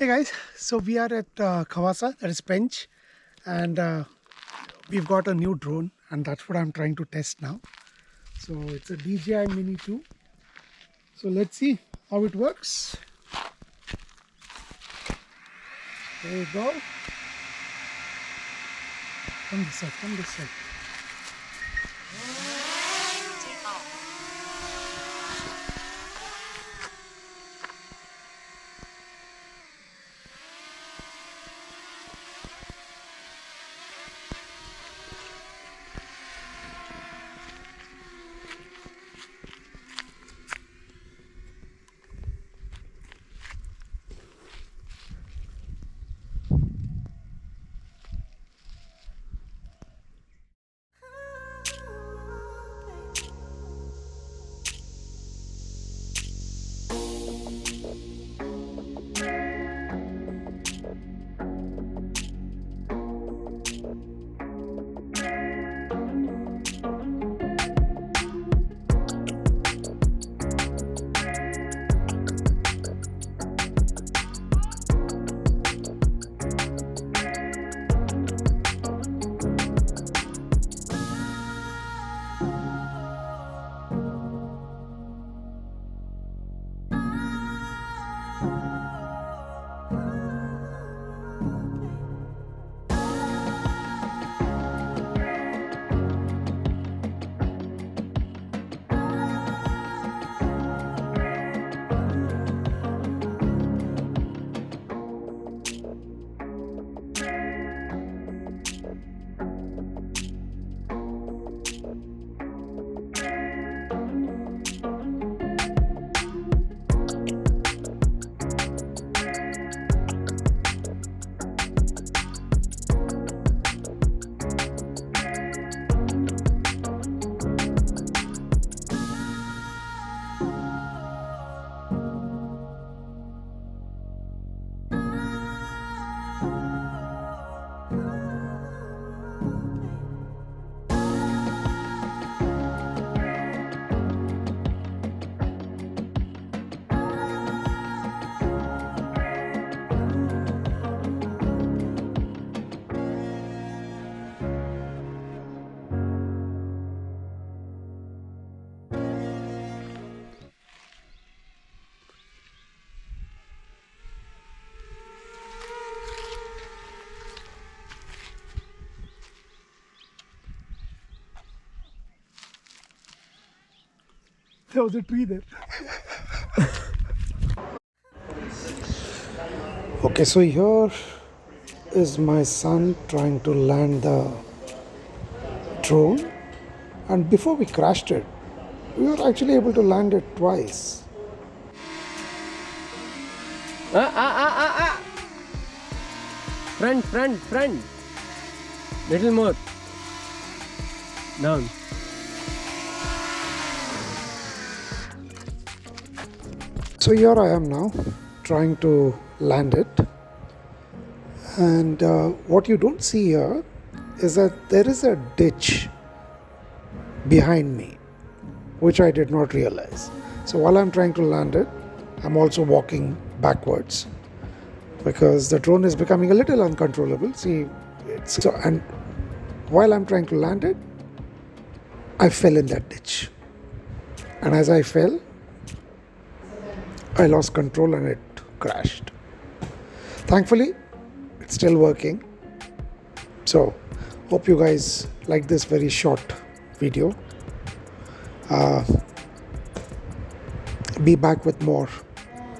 Hey guys, so we are at Khawasa, that is Pench, and we've got a new drone, and that's what I'm trying to test now. So it's a DJI Mini 2. So let's see how it works. There you go. Come this side, come this side. There was a tree there. Okay, so here is my son trying to land the drone, and before we crashed it, we were actually able to land it twice. Front. Little more. Down. So here I am now trying to land it, and what you don't see here is that there is a ditch behind me, which I did not realize. So while I'm trying to land it, I'm also walking backwards because the drone is becoming a little uncontrollable. See, and while I'm trying to land it, I fell in that ditch, and as I fell, I lost control and it crashed. Thankfully, it's still working. So, hope you guys like this very short video. Be back with more.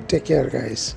Take care, guys.